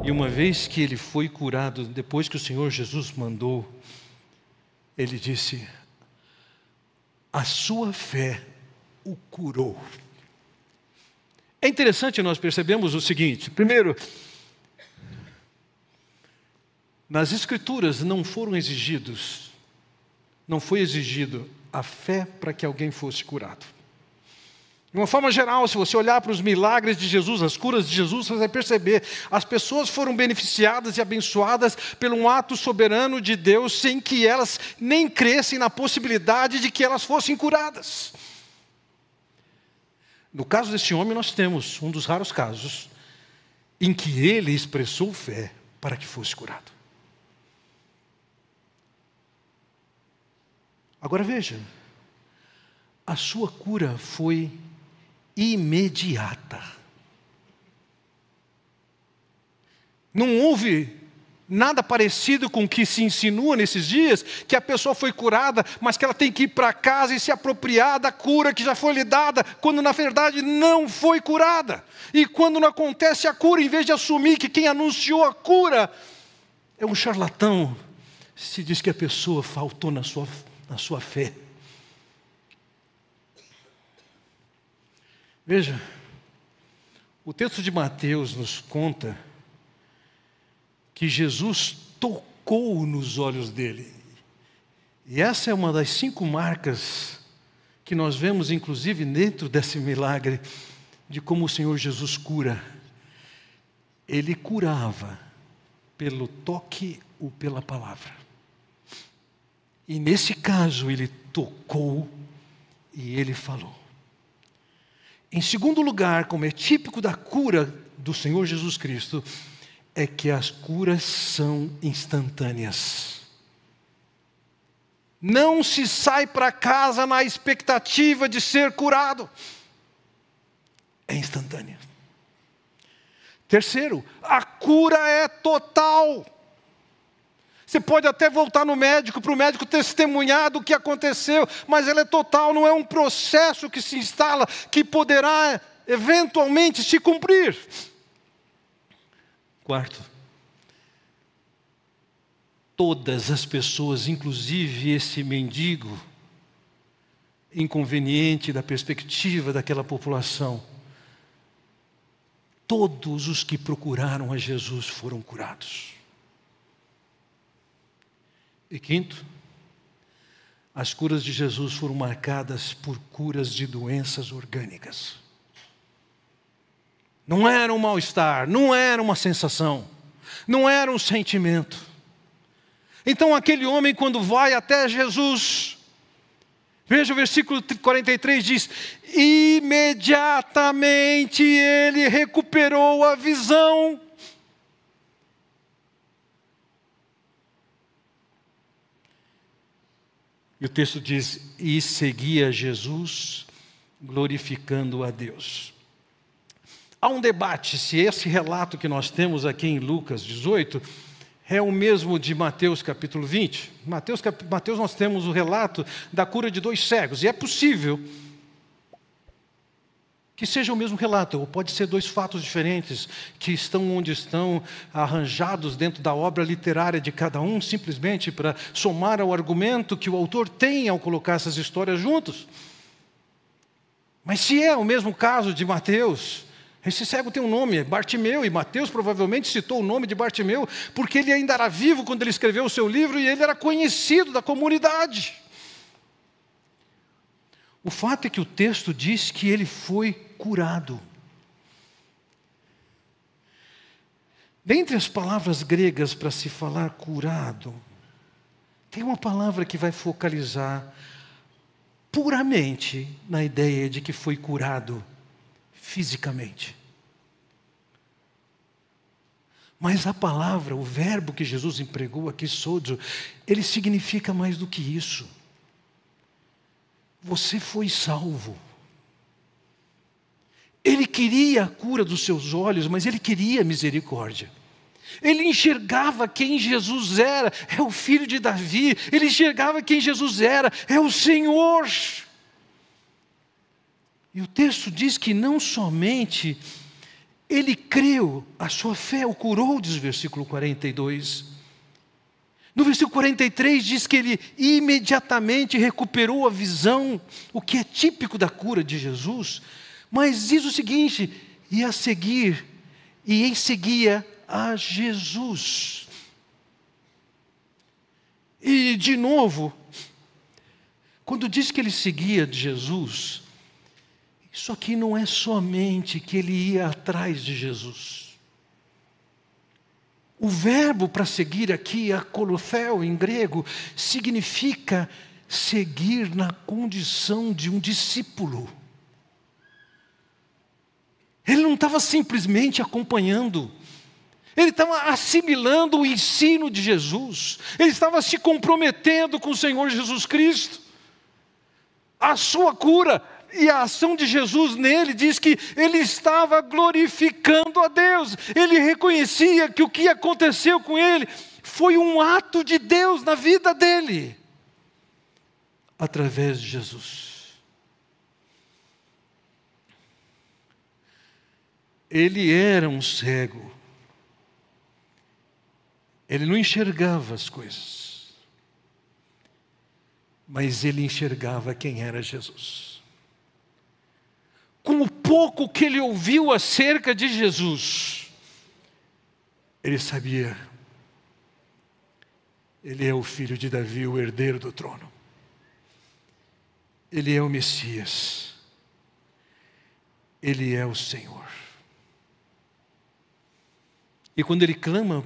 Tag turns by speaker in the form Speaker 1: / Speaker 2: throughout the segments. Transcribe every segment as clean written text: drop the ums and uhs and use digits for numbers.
Speaker 1: E uma vez que ele foi curado, depois que o Senhor Jesus mandou, ele disse: a sua fé o curou. É interessante nós percebemos o seguinte: primeiro, nas Escrituras não foi exigido a fé para que alguém fosse curado. De uma forma geral, se você olhar para os milagres de Jesus, as curas de Jesus, você vai perceber, as pessoas foram beneficiadas e abençoadas por um ato soberano de Deus, sem que elas nem crescem na possibilidade de que elas fossem curadas. No caso desse homem, nós temos um dos raros casos em que ele expressou fé para que fosse curado. Agora veja, a sua cura foi imediata. Não houve nada parecido com o que se insinua nesses dias, que a pessoa foi curada, mas que ela tem que ir para casa e se apropriar da cura que já foi lhe dada, quando na verdade não foi curada. E quando não acontece a cura, em vez de assumir que quem anunciou a cura é um charlatão, se diz que a pessoa faltou na sua fé. Veja, o texto de Mateus nos conta que Jesus tocou nos olhos dele. E essa é uma das 5 marcas que nós vemos, inclusive, dentro desse milagre, de como o Senhor Jesus cura. Ele curava pelo toque ou pela palavra. E nesse caso, ele tocou e ele falou. Em segundo lugar, como é típico da cura do Senhor Jesus Cristo, é que as curas são instantâneas. Não se sai para casa na expectativa de ser curado. É instantânea. Terceiro, a cura é total. Você pode até voltar no médico, para o médico testemunhar do que aconteceu, mas ela é total, não é um processo que se instala, que poderá eventualmente se cumprir. Quarto, todas as pessoas, inclusive esse mendigo, inconveniente da perspectiva daquela população, todos os que procuraram a Jesus foram curados. E quinto, as curas de Jesus foram marcadas por curas de doenças orgânicas. Não era um mal-estar, não era uma sensação, não era um sentimento. Então aquele homem, quando vai até Jesus, veja o versículo 43, diz: imediatamente ele recuperou a visão. E o texto diz: e seguia Jesus, glorificando a Deus. Há um debate se esse relato que nós temos aqui em Lucas 18 é o mesmo de Mateus capítulo 20. Mateus nós temos o relato da cura de 2 cegos. E é possível que seja o mesmo relato, ou pode ser 2 fatos diferentes, que estão onde estão, arranjados dentro da obra literária de cada um, simplesmente para somar ao argumento que o autor tem ao colocar essas histórias juntos. Mas se é o mesmo caso de Mateus, esse cego tem um nome, Bartimeu, e Mateus provavelmente citou o nome de Bartimeu, porque ele ainda era vivo quando ele escreveu o seu livro, e ele era conhecido da comunidade. O fato é que o texto diz que ele foi curado. Dentre as palavras gregas para se falar curado, tem uma palavra que vai focalizar puramente na ideia de que foi curado fisicamente. Mas a palavra, o verbo que Jesus empregou aqui, sozo, ele significa mais do que isso. Você foi salvo. Ele queria a cura dos seus olhos, mas ele queria misericórdia. Ele enxergava quem Jesus era, é o filho de Davi. Ele enxergava quem Jesus era, é o Senhor. E o texto diz que não somente Ele creu, a sua fé o curou, diz o versículo 42. No versículo 43 diz que ele imediatamente recuperou a visão, o que é típico da cura de Jesus. Mas diz o seguinte: e em seguia a Jesus. E de novo, quando diz que ele seguia de Jesus, isso aqui não é somente que ele ia atrás de Jesus. O verbo para seguir aqui, akolotheo em grego, significa seguir na condição de um discípulo. Ele não estava simplesmente acompanhando, ele estava assimilando o ensino de Jesus, ele estava se comprometendo com o Senhor Jesus Cristo. A sua cura e a ação de Jesus nele diz que ele estava glorificando a Deus. Ele reconhecia que o que aconteceu com ele foi um ato de Deus na vida dele, através de Jesus. Ele era um cego. Ele não enxergava as coisas, mas ele enxergava quem era Jesus. Com o pouco que ele ouviu acerca de Jesus, ele sabia: ele é o filho de Davi, o herdeiro do trono. Ele é o Messias. Ele é o Senhor. E quando ele clama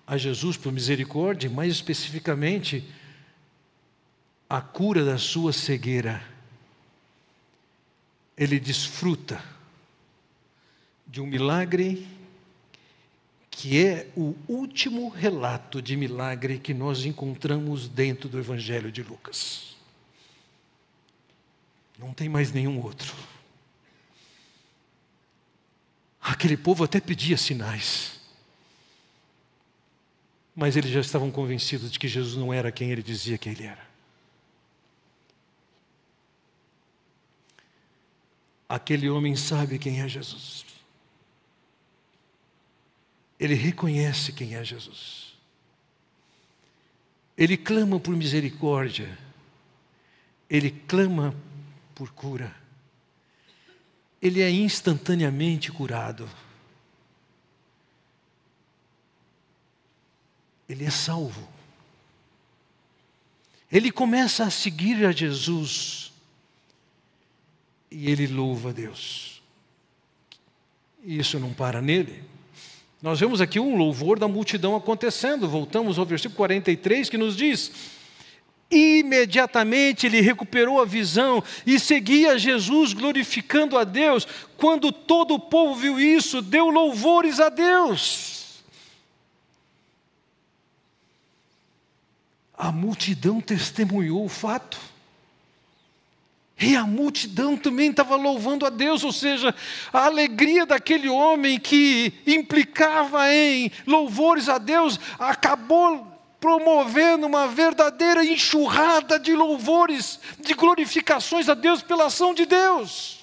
Speaker 1: a Jesus por misericórdia, mais especificamente, a cura da sua cegueira, ele desfruta de um milagre que é o último relato de milagre que nós encontramos dentro do Evangelho de Lucas. Não tem mais nenhum outro. Aquele povo até pedia sinais, mas eles já estavam convencidos de que Jesus não era quem ele dizia que ele era. Aquele homem sabe quem é Jesus. Ele reconhece quem é Jesus. Ele clama por misericórdia. Ele clama por cura. Ele é instantaneamente curado. Ele é salvo. Ele começa a seguir a Jesus. E ele louva a Deus. E isso não para nele. Nós vemos aqui um louvor da multidão acontecendo. Voltamos ao versículo 43 que nos diz: imediatamente ele recuperou a visão e seguia Jesus glorificando a Deus. Quando todo o povo viu isso, deu louvores a Deus. A multidão testemunhou o fato. E a multidão também estava louvando a Deus, ou seja, a alegria daquele homem que implicava em louvores a Deus, acabou promovendo uma verdadeira enxurrada de louvores, de glorificações a Deus pela ação de Deus.